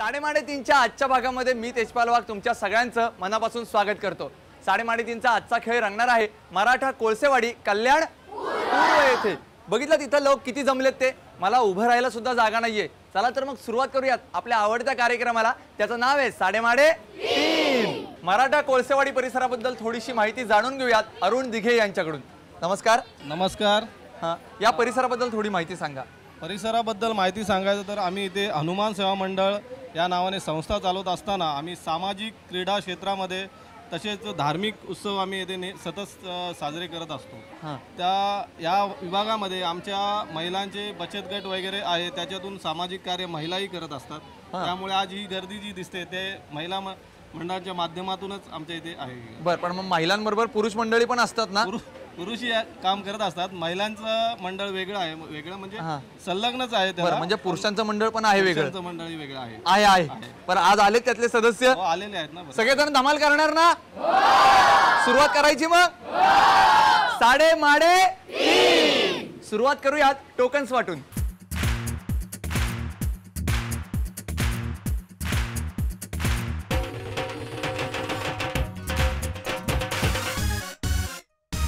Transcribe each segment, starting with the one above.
साडेमाडे तीनच्या आजच्या भागामध्ये मी तेजपाल वाघ तुमच्या सगळ्यांचं मनापासून स्वागत करतो। साडेमाडे तीनचा आजचा खेळ रंगणार आहे मराठा कोळसेवाडी कल्याण पूर्व येथे। बघितलं तिथं लोक किती जमलेत ते, मला उभं राहायला सुद्धा जागा नाहीये। चला तर मग सुरुवात करूयात आपल्या आवडत्या कार्यक्रमाला। त्याचं नाव आहे साडेमाडे तीन। मराठा कोळसेवाडी परिसराबद्दल थोडीशी माहिती जाणून घेऊयात अरुण दिघे यांच्याकडून। नमस्कार। नमस्कार। हां, या परिसराबद्दल थोडी माहिती सांगा। परिसराबद्दल माहिती सांगायचं तर आम्ही इथे हनुमान सेवा मंडळ या नावाने संस्था चालवत असताना आम्ही सामाजिक क्रीडा क्षेत्रामध्ये तसेच धार्मिक उत्सव आम्ही इथे सतत साजरे करत असतो। या विभागामध्ये आमच्या महिलांचे बचत गट वगैरे आहे, त्याच्यातून सामाजिक कार्य महिलाही करत असतात। त्यामुळे आज ही गर्दी जी दिसते ते महिला मंडळाच्या माध्यमातूनच आमच्या इथे आहे। बरं, पण मग महिलांबरोबर पुरुष मंडळी पण असतात ना? पुरुषही काम करत असतात। महिलांचं मंडळ वेगळं आहे, वेगळं म्हणजे संलग्नच आहे त्याला। म्हणजे पुरुषांचं मंडळ पण आहे वेगळं? पुरुषांचं मंडळही वेगळं आहे। आहे। पण आज आले त्यातले सदस्य? आलेले आहेत ना। सगळेजण धमाल करणार ना? सुरुवात करायची मग। साडेमाडे तीन सुरुवात करूयात टोकन्स वाटून।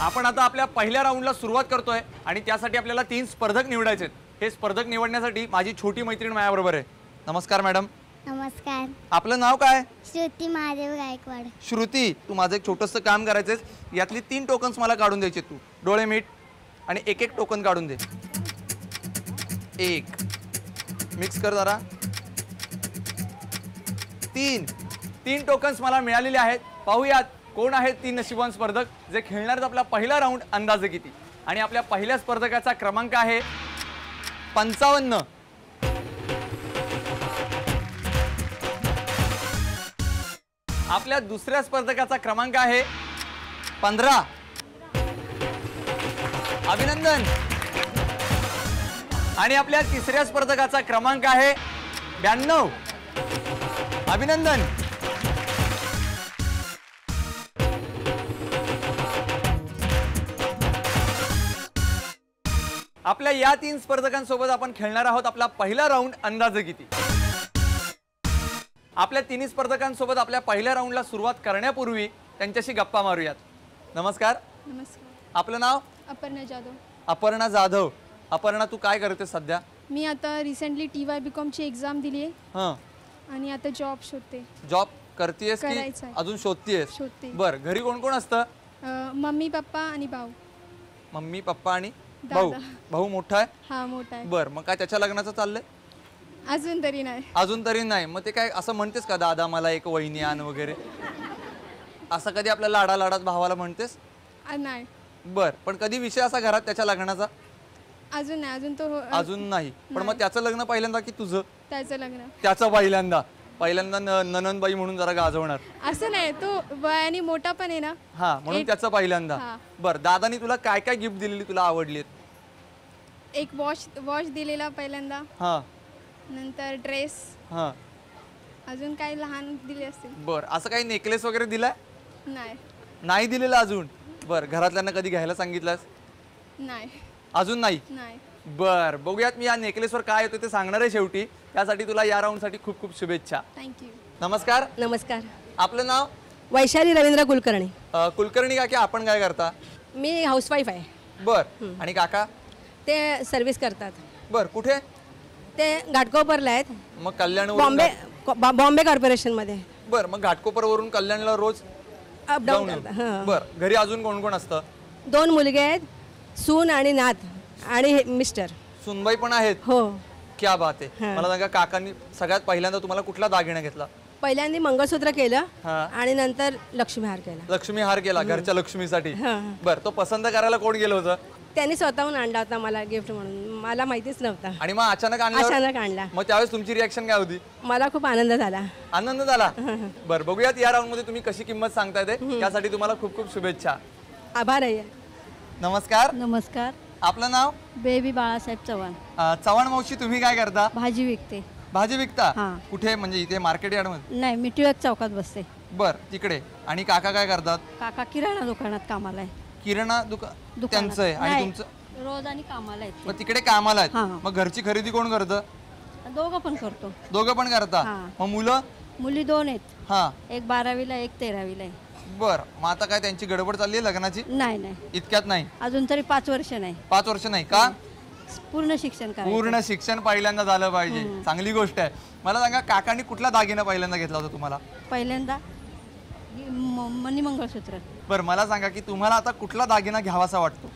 आपण आता आपल्या पहिल्या राऊंडला सुरुवात करतोय आणि त्यासाठी आपल्याला 3 स्पर्धक निवडायचे आहेत। हे स्पर्धक निवडण्यासाठी माझी छोटी मैत्रीण माझ्याबरोबर आहे। नमस्कार मॅडम। नमस्कार। आपलं नाव काय? श्रुती महादेव गायकवाड। श्रुती, तू माझं एक छोटंसं काम करायचंय। यातली 3 टोकन्स मला काढून द्यायचे। तू डोळे मीट आणि एक एक टोकन काढून दे। एक मिक्स कर जरा। 3 टोकन्स मला मिळालेले आहेत। पाहूयात कोण आहेत 3 नशिबवान स्पर्धक जे खेळणार आहेत आपला पहिला राऊंड अंदाजे किती। आणि आपल्या पहिल्या स्पर्धकाचा क्रमांक आहे 55। आपल्या दुसऱ्या स्पर्धकाचा क्रमांक आहे 15। अभिनंदन। आणि आपल्या तिसऱ्या स्पर्धकाचा क्रमांक आहे 92। अभिनंदन। आपल्या या 3 स्पर्धकांसोबत आपण खेळणार आहोत आपला पहिला राऊंड अंदाजे किती। आपल्या 3 स्पर्धकांसोबत आपल्या पहिल्या राऊंडला सुरुवात करण्यापूर्वी त्यांच्याशी गप्पा मारूयात। नमस्कार। नमस्कार। आपलं नाव? अपर्णा जाधव। अपर्णा जाधव। अपर्णा, तू काय करते सध्या? मी आता रिसेंटली TY BCom ची एग्जाम दिली आहे। हां, आणि आता जॉब शोधते। जॉब करतेयस की अजून शोधतेयस? शोधते। बर, घरी कोण कोण असतं? मम्मी पप्पा आणि भाऊ। मम्मी पप्पा आणि भाऊ। भाऊ मोठा आहे? हा, मोठा आहे। बर, मग काय त्याच्या लग्नाचं चाललंय? अजून तरी नाही। अजून तरी नाही। मग ते काय असं म्हणतेस का, दादा मला एक वहिनी आण वगैरे, असं कधी आपल्या लाडात भावाला म्हणतेस? नाही। बर, पण कधी विषय असा घरात त्याच्या लग्नाचा? अजून नाही। अजून नाही। पण मग त्याचं लग्न पहिल्यांदा की तुझं? त्याचं लग्न। त्याचं पहिल्यांदा ननंदबाई म्हणून जरा गाजवणार असं नाही, तो वयाने मोठा पण आहे ना। हा, म्हणून त्याचं पहिल्यांदा। बर, दादानी तुला काय काय गिफ्ट दिलेली तुला आवडली? एक वॉच दिलेला पहिल्यांदा। हा, नंतर ड्रेस। हा, अजून काही लहान दिले असतील। बर, असं काही नेकलेस वगैरे दिलाय? नाही दिलेला अजून। बर, घरातल्यांना कधी घ्यायला सांगितलंस? नाही। अजून नाही? नाही। बर, बघूयात मी या नेकलेसवर काय येतं ते सांगणार आहे शेवटी। त्यासाठी तुला या राऊंड साठी खूप खूप शुभेच्छा। थँक्यू। नमस्कार। नमस्कार। आपलं नाव? वैशाली रवींद्र कुलकर्णी। कुलकर्णी काकी, आपण काय करता? मी हाऊसवाईफ आहे। बर, आणि काका? ते सर्व्हिस करतात। बर, कुठे? ते घाटकोपरला आहेत। मग कल्याण बॉम्बे कॉर्पोरेशन मध्ये। बर, मग घाटकोपर वरून कल्याणला रोज अप डाऊन करतात। बर, घरी अजून कोण कोण असतं? 2 मुलगे आहेत, सून आणि नात आणि मिस्टर। सुनबाई पण आहेत? हो। क्या बात आहे। मला सांगा, काकांनी सगळ्यात पहिल्यांदा तुम्हाला कुठला दागिना घेतला? पहिल्यांदा मंगळसूत्र केलं आणि नंतर लक्ष्मी हार केला। लक्ष्मी हार केला घरच्या लक्ष्मीसाठी? बर, तो पसंत करायला कोण गेलं होतं? त्यांनी स्वतःहून आणला होता मला गिफ्ट म्हणून, मला माहितीच नव्हता। आणि मग अचानक आणला? मग त्यावेळेस तुमची रिॲक्शन काय होती? मला खूप आनंद झाला। आनंद झाला? बर, बघूयात या राऊंड मध्ये तुम्ही कशी किंमत सांगताय ते। त्यासाठी तुम्हाला खूप खूप शुभेच्छा। आभार आहे। नमस्कार। नमस्कार। आपलं नाव? बेबी बाळासाहेब चव्हाण। चव्हाण मावशी, तुम्ही काय करता? भाजी विकते। भाजी विकता? हां। कुठे, म्हणजे इथे मार्केट यार्ड मध्ये? नाही, मी टिळक चौकात बसते। बर, तिकडे। आणि काका काय करतात? काका किराणा दुकानात कामाला आहे। किराणा दुकान त्यांचं आहे? आणि तुमचं? रोज आणि कामाला आहेत मग तिकडे कामाला आहेत? मग घरची खरेदी कोण करतं? दोघं पण करतो. दोघं पण करता. हा. मग मुलं? मुली 2 आहेत. हा. एक 12वीला एक 13वीला आहे. बर, मग आता काय त्यांची गडबड चालली आहे लग्नाची? नाही नाही इतक्यात नाही? अजून तरी 5 वर्ष नाही. 5 वर्ष नाही का? पूर्ण शिक्षण करायचं. पूर्ण शिक्षण पहिल्यांदा झालं पाहिजे. चांगली गोष्ट आहे. मला सांगा, काकांनी कुठला दागिना पहिल्यांदा घेतला होता तुम्हाला? पहिल्यांदा मणी मंगळसूत्र. बर, मला सांगा की तुम्हाला आता कुठला दागिना घ्यावासा वाटतो?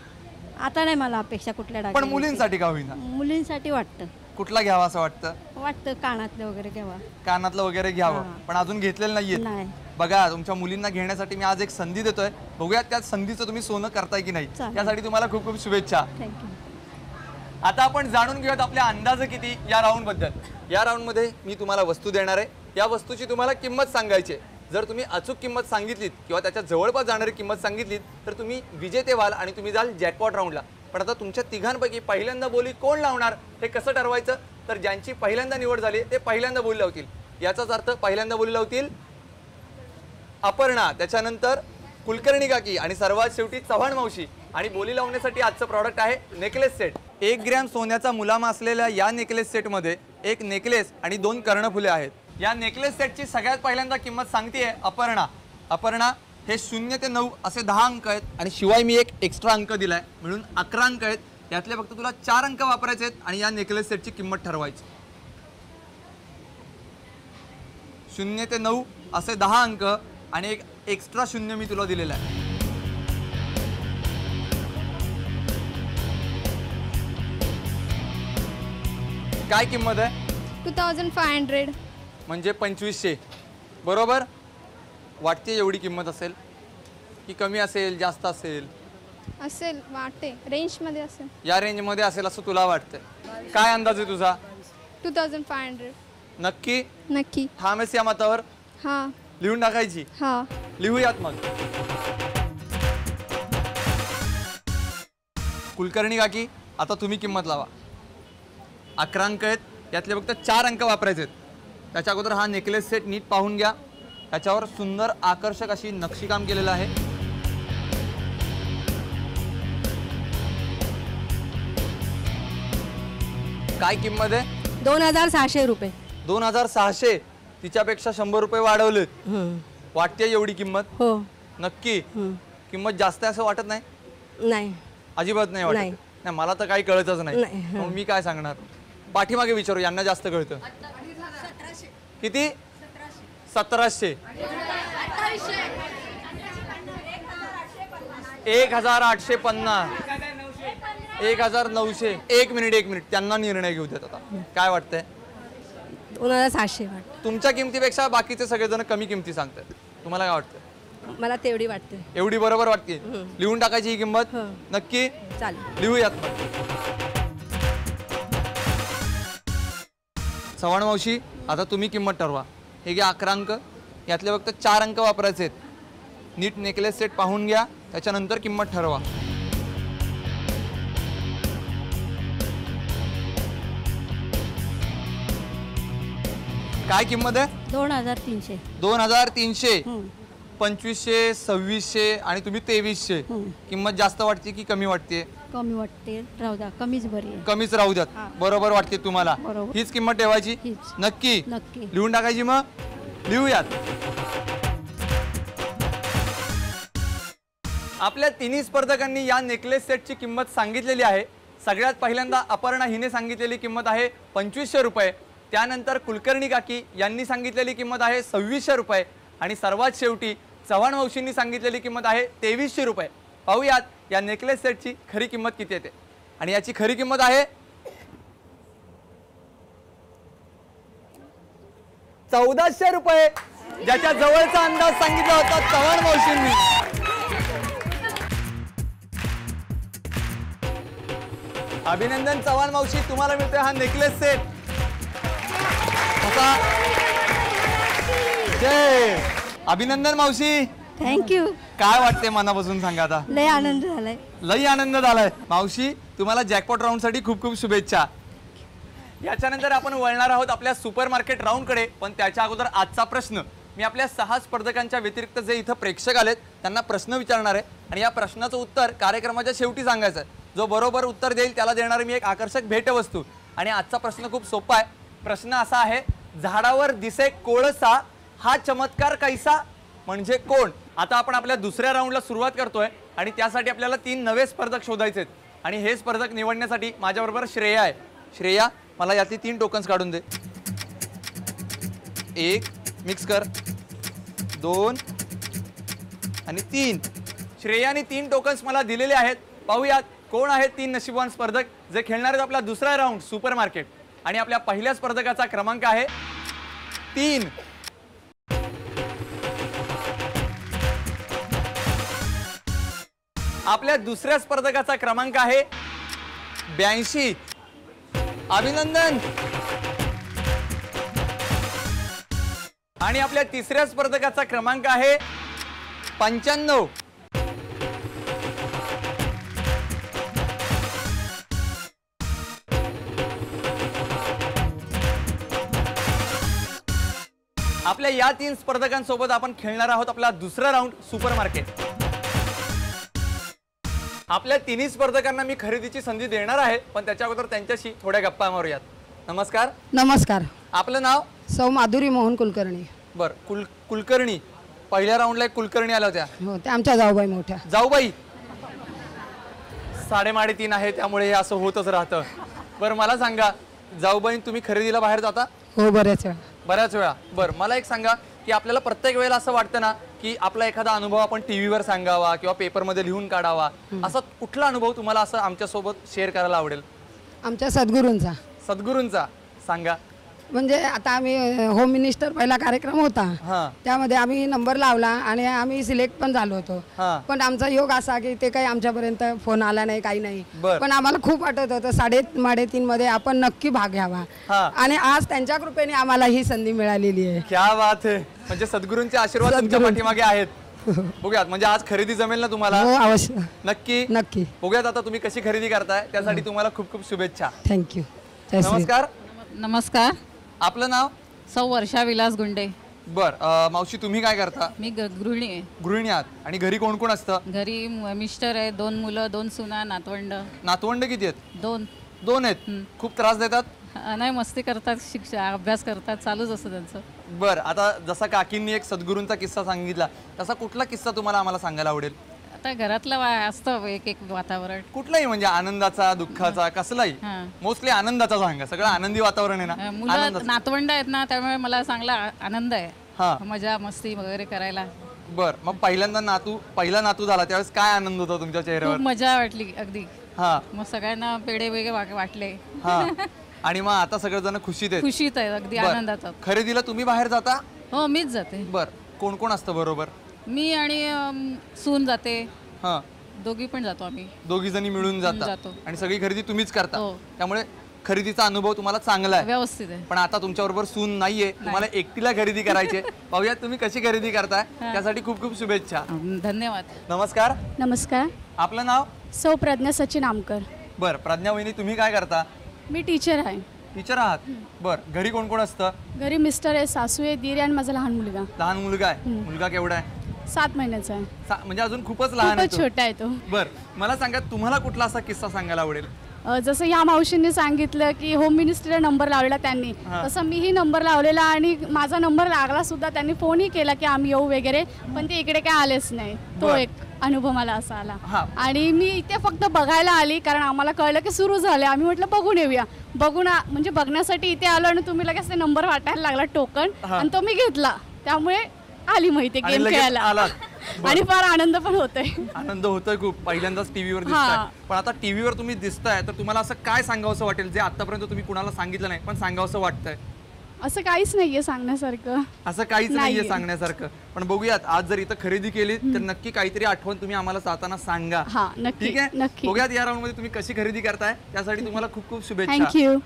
आता नाही मला अपेक्षा कुठल्या पण दागिन्याची. मुलींसाठी का होईना? मुलींसाठी वाटतं. कुठला घ्यावासा वाटतं? वाटतं कानातले वगैरे घ्यावा. कानातलं वगैरे घ्यावं, हा. पण अजून घेतलेलं नाहीये. नाही. बघा, तुमच्या मुलींना घेण्यासाठी मी आज एक संधी देतोय. बघूया त्या संधीचं तुम्ही सोनं करताय की नाही. चालेल. त्यासाठी तुम्हाला खूप खूप शुभेच्छा. थँक्यू. आता आपण जाणून घेऊयात आपल्या अंदाज किती या राऊंड बद्दल. या राऊंड मध्ये मी तुम्हाला वस्तू देणार आहे. या वस्तूची तुम्हाला किंमत सांगायची आहे. जर तुम्ही अचूक किंमत सांगितलीत किंवा त्याच्या जवळपास जाणारी किंमत सांगितलीत तर तुम्ही विजेते व्हाल आणि तुम्ही जाल जॅकपॉट राऊंडला. पण आता तुमच्या तिघांपैकी पहिल्यांदा बोली कोण लावणार हे कसं ठरवायचं? तर ज्यांची पहिल्यांदा निवड झाली ते पहिल्यांदा बोली लावतील. याचाच अर्थ पहिल्यांदा बोली लावतील अपर्णा, त्याच्यानंतर कुलकर्णी काकी आणि सर्वात शेवटी चव्हाण मावशी. आणि बोली लावण्यासाठी आजचं प्रॉडक्ट आहे नेकलेस सेट. 1 ग्रॅम सोन्याचा मुलामा असलेल्या या नेकलेस सेटमध्ये एक नेकलेस आणि 2 कर्णफुले आहेत. या नेकलेस सेटची सगळ्यात पहिल्यांदा किंमत सांगतेय अपर्णा. अपर्णा, हे 0 ते 9 असे 10 अंक आहेत आणि शिवाय मी एक एक्स्ट्रा अंक दिलाय, म्हणून 11 अंक आहेत. यातले फक्त तुला 4 अंक वापरायचे आहेत आणि या नेकलेस सेटची किंमत ठरवायची. 0 ते 9 असे 10 अंक आणि एक एक्स्ट्रा 0 मी तुला दिलेला आहे. काय किंमत आहे? 2500. म्हणजे 2500. बरोबर वाटते एवढी किंमत असेल की कमी असेल, जास्त असेल? असेल, वाटते रेंजमध्ये असेल. या रेंजमध्ये असेल असं तुला वाटतंय? काय अंदाज आहे तुझा? 2500. नक्की? नक्की. ठाम आहेस या मतावर? हां लिहून टाकायची? हां. लिहूयात मग. कुलकर्णी काकी, आता तुम्ही किंमत लावा. 11 अंक आहेत, यातले फक्त 4 अंक वापरायचे आहेत. त्याच्या अगोदर हा नेकलेस सेट नीट पाहून घ्या. त्याच्यावर सुंदर आकर्षक अशी नक्षीकाम केलेलं आहे. काय किंमत आहे? 2600 रुपये. 2600. तिच्यापेक्षा 100 रुपये वाढवलेत. वाटते एवढी किंमत? हो. नक्की? किंमत जास्त आहे असं वाटत नाही? नाही. अजिबात नाही वाटत? नाही. नाही, मला तर काही कळतच नाही. नाही. मग मी काय सांगणार? पाठीमागे विचारू, यांना जास्त कळतं. किती? 1700. 1850. 1900. एक मिनिट त्यांना निर्णय घेऊ देत. आता काय वाटतंय? 2700 वाटतं. तुमच्या किमतीपेक्षा बाकीचे सगळेजण कमी किमती सांगतात. तुम्हाला काय वाटतं? मला तेवढी वाटते. एवढी बरोबर वाटते? लिहून टाकायची ही किंमत? हो. नक्की? चालेल. लिहूयात. चव्हाण मावशी, आता तुम्ही किंमत ठरवा. हे घ्या 11 अंक, यातले फक्त 4 अंक वापरायचे आहेत. नीट नेकलेस सेट पाहून घ्या, त्याच्यानंतर किंमत ठरवा. काय किंमत आहे? 2300. 2300. 2500, 2600 आणि तुम्ही 2300. किंमत जास्त वाटते की कमी वाटते? कमी वाटते, राहू द्या, कमीच बरी आहे. कमीच राहू द्यात. बरोबर वाटते तुम्हाला? बरोबर. हीच किंमत ठेवायची? हीच. नक्की? नक्की. लिहून टाकायची? मग लिहूयात. आपल्या तिन्ही स्पर्धकांनी या नेकलेस सेटची किंमत सांगितलेली आहे. सगळ्यात पहिल्यांदा अपर्णा हिने सांगितलेली किंमत आहे 2500 रुपये. त्यानंतर कुलकर्णी काकी यांनी सांगितलेली किंमत आहे 2600 रुपये आणि सर्वात शेवटी चव्हाण मावशींनी सांगितलेली किंमत आहे 2300 रुपये. पाहूयात या नेकलेस सेटची खरी किंमत किती येते. आणि याची खरी किंमत आहे 1400 रुपये, ज्याच्या जवळचा अंदाज सांगितला होता चव्हाण मावशींनी. अभिनंदन चव्हाण मावशी, तुम्हाला मिळतोय हा नेकलेस सेट. जय. अभिनंदन मावशी. थँक्यू. काय वाटते मनापासून सांगा आता? लय आनंद झालाय. लई आनंद झालाय. मावशी, तुम्हाला जॅकपॉट राऊंड साठी खूप खूप शुभेच्छा. याच्यानंतर आपण वळणार आहोत आपल्या सुपर मार्केट राऊंडकडे. पण त्याच्या अगोदर आजचा प्रश्न. मी आपल्या 6 स्पर्धकांच्या व्यतिरिक्त जे इथं प्रेक्षक आलेत त्यांना प्रश्न विचारणार आहे आणि या प्रश्नाचं उत्तर कार्यक्रमाच्या शेवटी सांगायचं आहे. जो बरोबर उत्तर देईल त्याला देणार मी एक आकर्षक भेटवस्तू. आणि आजचा प्रश्न खूप सोपा आहे. प्रश्न असा आहे, झाडावर दिसे कोळसा हा चमत्कार कैसा, म्हणजे कोण? आता आपण आपल्या दुसऱ्या राऊंडला सुरुवात करतोय आणि त्यासाठी आपल्याला 3 नवे स्पर्धक शोधायचे आहेत आणि हे स्पर्धक निवडण्यासाठी माझ्याबरोबर श्रेया आहे. श्रेया, मला यातली 3 टोकन्स काढून दे. 1 मिक्स कर, 2 आणि 3. श्रेयाने 3 टोकन्स मला दिलेले आहेत. पाहूयात कोण आहेत 3 नशीबवान स्पर्धक जे खेळणार आहेत आपला दुसरा राऊंड सुपर मार्केट. आणि आपल्या पहिल्या स्पर्धकाचा क्रमांक आहे 3. आपल्या दुसऱ्या स्पर्धकाचा क्रमांक आहे 82. अभिनंदन. आणि आपल्या तिसऱ्या स्पर्धकाचा क्रमांक आहे 95. आपल्या या 3 स्पर्धकांसोबत आपण खेळणार आहोत आपला दुसरा राऊंड सुपर मार्केट. आपल्या 3 स्पर्धकांना मी खरेदीची संधी देणार आहे, पण त्याच्या अगोदर त्यांच्याशी थोड्या गप्पा मारूयात. नमस्कार. नमस्कार. आपलं नाव? सौ माधुरी मोहन कुलकर्णी. बर, कुलकर्णी. पहिल्या राऊंडला एक कुलकर्णी आल्या होत्या. हो, ते आमच्या जाऊबाई मोठ्या. जाऊबाई 3.5 आहे, त्यामुळे हे असं होतच राहतं. बरं, मला सांगा जाऊबाई, तुम्ही खरेदीला बाहेर जाता? हो, बऱ्याच वेळा. बऱ्याच वेळा. बरं, मला एक सांगा की आपल्याला प्रत्येक वेळेला असं वाटतं ना की आपला एखादा अनुभव आपण टीव्हीवर सांगावा किंवा पेपरमध्ये लिहून काढावा, असा कुठला अनुभव तुम्हाला असं आमच्यासोबत शेअर करायला आवडेल? आमच्या सद्गुरूंचा. सद्गुरूंचा सांगा. म्हणजे आता आम्ही होम मिनिस्टर पहिला कार्यक्रम होता, हां त्यामध्ये आम्ही नंबर लावला आणि आम्ही सिलेक्ट पण झालो होतो. हां. पण आमचा योग असा की ते काही आमच्यापर्यंत फोन आला नाही, काही नाही. बर. पण आम्हाला खूप वाटत होतं 3.5 मध्ये आपण नक्की भाग घ्यावा. हां. आणि आज त्यांच्या कृपेने आम्हाला ही संधी मिळालेली आहे. क्या बात आहे. म्हणजे सद्गुरूंचे आशीर्वाद तुमच्या पाठीमागे आहेत. बघूयात, म्हणजे आज खरेदी जमेल ना तुम्हाला? हो, अवश्य. नक्की नक्की. बघूयात आता तुम्ही कशी खरेदी करताय, त्यासाठी तुम्हाला खूप खूप शुभेच्छा. थँक्यू. जय श्री. नमस्कार. नमस्कार. आपलं नाव? सौ वर्षा विलास गुंडे. बर, मावशी तुम्ही काय करता? मी गृहिणी आहे. गृहिणी आहात. आणि घरी कोण कोण असतं? घरी मिस्टर आहे, 2 मुलं, 2 सुना, नातवंड. नातवंड किती आहेत? 2 आहेत. खूप त्रास देतात? नाही, मस्ती करतात, अभ्यास करतात, चालूच असतं त्यांचं. बर, आता जसा काकींनी एक सद्गुरूंचा किस्सा सांगितला, तसा कुठला किस्सा तुम्हाला आम्हाला सांगायला आवडेल? आता घरातलं असतं एक वातावरण. कुठलाही, म्हणजे आनंदाचा, दुःखाचा, कसलाही. हां. मोस्टली आनंदाचा सांगा. सगळं आनंदी वातावरण आहे ना? मुलं आनंदाचं. नातवंड आहेत ना, त्यामुळे मला चांगला आनंद आहे. हा. मजा मस्ती वगैरे करायला. बर, मग पहिला नातू झाला त्यावेळेस काय आनंद होता तुमच्या खूप चेहऱ्यावर? मजा वाटली अगदी. हा मग सगळ्यांना पेढे वेगळे वाटले. हा. आणि मग आता सगळेजण खुशीत आहेत? खुशीत आहे, अगदी बर. आनंदात. खरेदीला तुम्ही बाहेर जाता? हो, मीच जाते. बर, कोण कोण असतं बरोबर? मी आणि सून जाते. हा, दोघी पण जातो आम्ही. दोघी जणी मिळून जाता जातो. आणि सगळी खरेदी तुम्हीच करता. हो. त्यामुळे खरेदीचा अनुभव तुम्हाला चांगला आहे. व्यवस्थित आहे. पण आता तुमच्या बरोबर सून नाहीये, तुम्हाला एकटीला खरेदी करायची. पाहूयात तुम्ही कशी खरेदी करताय, त्यासाठी खूप खूप शुभेच्छा. धन्यवाद. नमस्कार. नमस्कार. आपलं नाव? सौ प्रज्ञा सचिन आमकर. बर, प्रज्ञा वहिनी, तुम्ही काय करता? मी टीचर आहे. टीचर आहात. बर, घरी कोण कोण असतं? घरी मिस्टर आहे, सासू आहे, दीर आहे आणि माझा लहान मुलगा लहान मुलगा आहे. मुलगा केवढा आहे? 7 महिन्याचा आहे. म्हणजे अजून खूपच लहान आहे खूपच तो. छोटा आहे तो. बर, मला सांगा तुम्हाला कुठला असा किस्सा सांगायला आवडेल? जसं ह्या मावशींनी सांगितलं की होम मिनिस्टरला नंबर लावलेला त्यांनी, तसं मीही नंबर लावलेला आणि माझा नंबर लागला सुद्धा. त्यांनी फोनही केला की आम्ही येऊ वगैरे, पण ते इकडे काय आलेच नाही. तो बर. एक अनुभव मला असा आला. हा. आणि मी इथे फक्त बघायला आली, कारण आम्हाला कळलं की सुरू झाले. आम्ही म्हटलं बघून येऊया. म्हणजे बघण्यासाठी इथे आलो आणि तुम्ही लगेच ते नंबर वाटायला लागला, टोकन, आणि तो मी घेतला. त्यामुळे आली माहिती आणि गेम लगेच खेळायला. आलात. आणि फार आनंद पण होतोय. आनंद होतोय खूप. पहिल्यांदाच टीव्हीवर हा. दिसताय. पण आता टीव्हीवर तुम्ही दिसताय तर तुम्हाला असं काय सांगावंसं वाटेल जे आतापर्यंत तुम्ही कुणाला सांगितलं नाही पण सांगावंसं वाटतंय? असं काहीच नाहीये सांगण्यासारखं. असं काहीच नाहीये नाहीये. सांगण्यासारखं. पण बघूयात, आज जर इथं खरेदी केली तर नक्की काहीतरी आठवण तुम्ही आम्हाला जाताना सांगा. हा, नक्की. ठीक आहे? नक्की. बघूयात या राऊंड मध्ये तुम्ही कशी खरेदी करताय, त्यासाठी तुम्हाला खूप खूप शुभेच्छा. थँक्यू.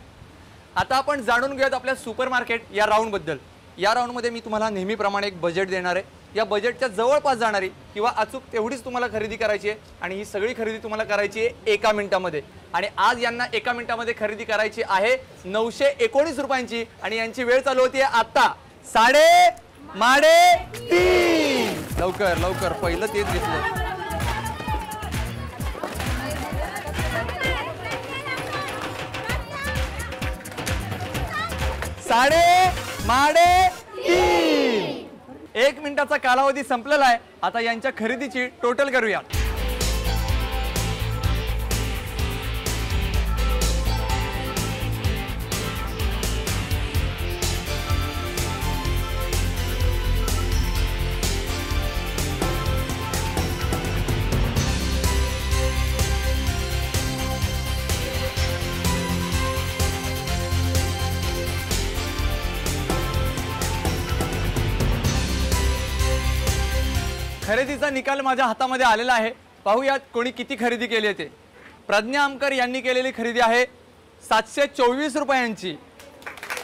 आता आपण जाणून घेऊयात आपल्या सुपर मार्केट या राऊंड बद्दल. या राऊंड मध्ये मी तुम्हाला नेहमीप्रमाणे एक बजेट देणार आहे. या बजेटच्या जवळपास जाणारी किंवा अचूक तेवढीच तुम्हाला खरेदी करायची आहे आणि ही सगळी खरेदी तुम्हाला करायची आहे 1 मिनिटामध्ये. आणि आज यांना 1 मिनिटामध्ये खरेदी करायची आहे 919 रुपयांची आणि यांची वेळ चालू होती आता 3:30. लवकर लवकर, पहिलं तेच घेतलं. 3 1 मिनिटाचा कालावधी संपलेला आहे. आता यांच्या खरेदीची टोटल करूया. खरेदीचा निकाल माझ्या हातामध्ये आलेला आहे. पाहूयात कोणी किती खरेदी केली आहे ते. प्रज्ञा आमकर यांनी केलेली खरेदी आहे 724 रुपयांची.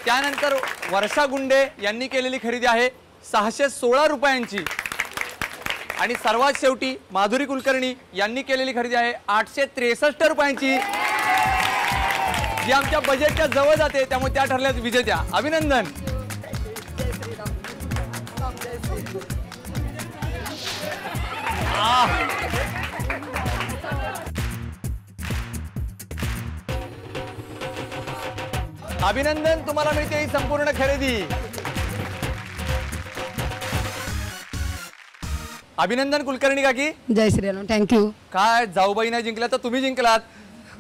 त्यानंतर वर्षा गुंडे यांनी केलेली खरेदी आहे 616 रुपयांची. आणि सर्वात शेवटी माधुरी कुलकर्णी यांनी केलेली खरेदी आहे 863 रुपयांची, जी आमच्या बजेटच्या जवळ जाते, त्यामुळे त्या ठरल्यात विजेत्या. अभिनंदन. अभिनंदन, तुम्हाला मिळते ही संपूर्ण खरेदी. अभिनंदन कुलकर्णी काकी. जय श्रीराम. थँक्यू. काय जाऊबाई नाही जिंकल्या तर तुम्ही जिंकलात.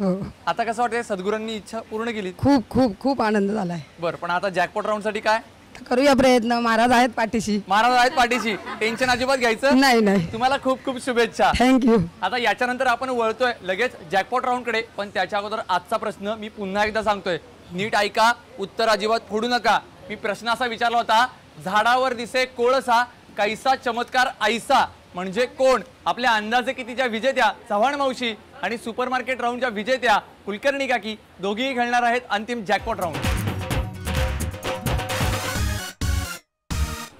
हो, आता कसं वाटतंय, सद्गुरूंनी इच्छा पूर्ण केली? खूप खूप खूप आनंद झालाय. बरं, पण आता जॅकपॉट राऊंड साठी काय करूया प्रयत्न. महाराज आहेत पाठीशी. महाराज आहेत पाठीशी, टेन्शन अजिबात घ्यायचं नाही नाही. तुम्हाला खूप खूप शुभेच्छा. थँक्यू. आता याच्यानंतर आपण वळतोय लगेच जॅकपॉट राऊंड कडे, पण त्याच्या अगोदर आजचा प्रश्न मी पुन्हा एकदा सांगतोय, नीट ऐका, उत्तर अजिबात फोडू नका. मी प्रश्न असा विचारला होता, झाडावर दिसे कोळसा, कैसा चमत्कार ऐसा म्हणजे कोण? आपल्या अंदाजे कितीच्या विजेत्या चव्हाण मावशी आणि सुपरमार्केट राऊंडच्या विजेत्या कुलकर्णी काकी दोघीही खेळणार आहेत अंतिम जॅकपॉट राऊंड.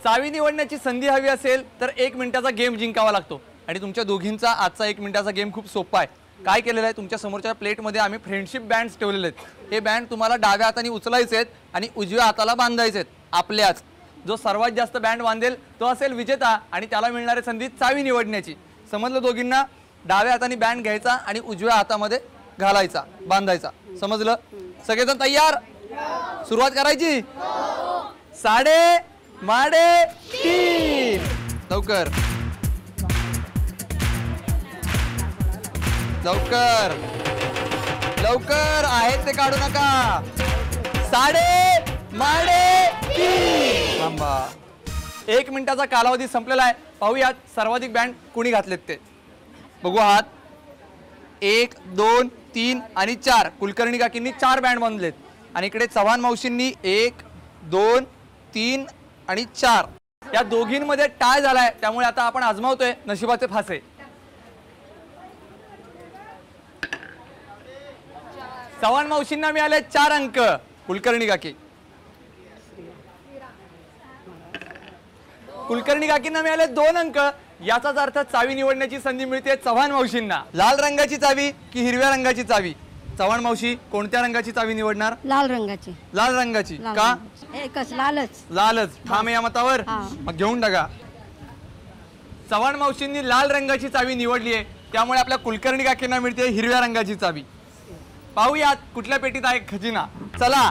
चावी निवडण्याची संधी हवी असेल तर 1 मिनिटाचा गेम जिंकावा लागतो. आणि तुमच्या दोघींचा आजचा 1 मिनिटाचा गेम खूप सोपा आहे. काय केलेलं आहे, तुमच्या समोरच्या प्लेटमध्ये आम्ही फ्रेंडशिप बँड्स ठेवलेले आहेत. हे बँड तुम्हाला डाव्या हाताने उचलायचे आहेत आणि उजव्या हाताला बांधायचे आहेत आपल्याच. जो सर्वात जास्त बँड बांधेल तो असेल विजेता आणि त्याला मिळणारी संधी चावी निवडण्याची. समजलं दोघींना? डाव्या हाताने बँड घ्यायचा आणि उजव्या हातामध्ये घालायचा, बांधायचा. समजलं? सगळेजण तयार? सुरुवात करायची. 3:30 लवकर लवकर लवकर, आहेत ते काढू नका. 3:30 थांबा. 1 मिनिटाचा कालावधी संपलेला आहे. पाहूयात सर्वाधिक बँड कुणी घातलेत ते. बघू आहात. 1 2 3 आणि 4 कुलकर्णी काकींनी 4 बँड बांधलेत आणि इकडे चव्हाण मावशींनी 1 2 3 आणि 4. या दोघींमध्ये टाय झालाय, त्यामुळे आता आपण आजमावतोय नशिबाचे फासे. चव्हाण मावशींना मिळाले 4 अंक. कुलकर्णी काकी काकींना मिळाले 2 अंक. याचाच अर्थ चावी निवडण्याची संधी मिळते चव्हाण मावशींना. लाल रंगाची चावी की हिरव्या रंगाची चावी? चव्हाण मावशी कोणत्या रंगाची चावी निवडणार? लाल रंगाची. लाल रंगाची का? एकच लालच. लालच ठाम आहे या मतावर? मग घेऊन टाका. चव्हाण मावशींनी लाल रंगाची चावी निवडली आहे, त्यामुळे आपल्या कुलकर्णी काकींना मिळते हिरव्या रंगाची चावी. पाहूयात कुठल्या पेटीत आहे खजिना. चला.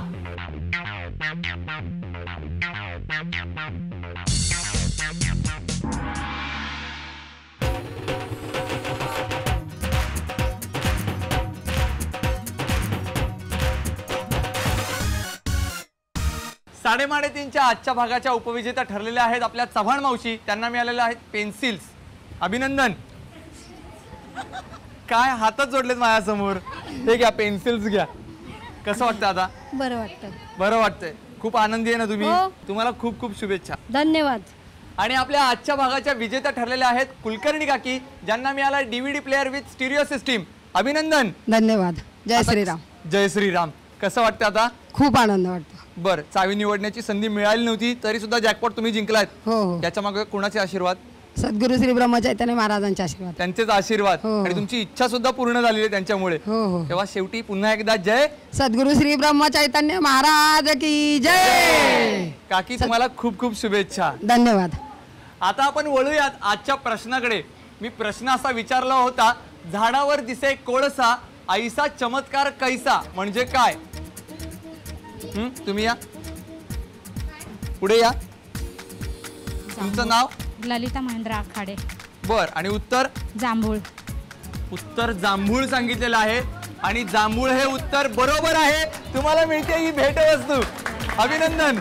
साडेमाडे तीनच्या आजच्या भागाच्या उपविजेत्या ठरलेल्या आहेत आपल्या चव्हाण मावशी. त्यांना मिळालेल्या आहेत पेन्सिल्स. अभिनंदन. काय हातच जोडलेत माझ्यासमोर. हे घ्या, पेन्सिल्स घ्या. कसं वाटतं आता? बरं वाटतं. बरं वाटतंय. खूप आनंदी आहे ना तुम्ही? हो. तुम्हाला खूप खूप शुभेच्छा. धन्यवाद. आणि आपल्या आजच्या भागाच्या विजेत्या ठरलेल्या आहेत कुलकर्णी काकी, ज्यांना मिळाला DVD player with stereo system. अभिनंदन. धन्यवाद. जय श्रीराम. जय श्रीराम. कसं वाटतं आता? खूप आनंद वाटतो. बरं, चावी निवडण्याची संधी मिळाली नव्हती तरी सुद्धा जॅकपॉट तुम्ही जिंकलात. हो हो. याच्या मागे कुणाचे आशीर्वाद? सद्गुरू श्री ब्रह्मचैतन्य महाराजांचे आशीर्वाद. त्यांचेच आशीर्वाद. हो. आणि तुमची इच्छा सुद्धा पूर्ण झालेली आहे त्यांच्यामुळे. हो हो. तेव्हा शेवटी पुन्हा एकदा जय सद्गुरू श्री ब्रह्मचैतन्य महाराज की जय. काकी, तुम्हाला खूप खूप शुभेच्छा. धन्यवाद. आता आपण वळूयात आजच्या प्रश्नाकडे. मी प्रश्न असा विचारला होता, झाडावर दिसे कोळसा, ऐसा चमत्कार कैसा म्हणजे काय? तुम्ही या. पुढे या. तुमचं नाव? ललिता महेंद्र आखाडे. बर. आणि उत्तर? जांभूळ. उत्तर जांभूळ सांगितलेलं आहे आणि जांभूळ हे उत्तर बरोबर आहे. तुम्हाला मिळते ही भेटवस्तू. अभिनंदन.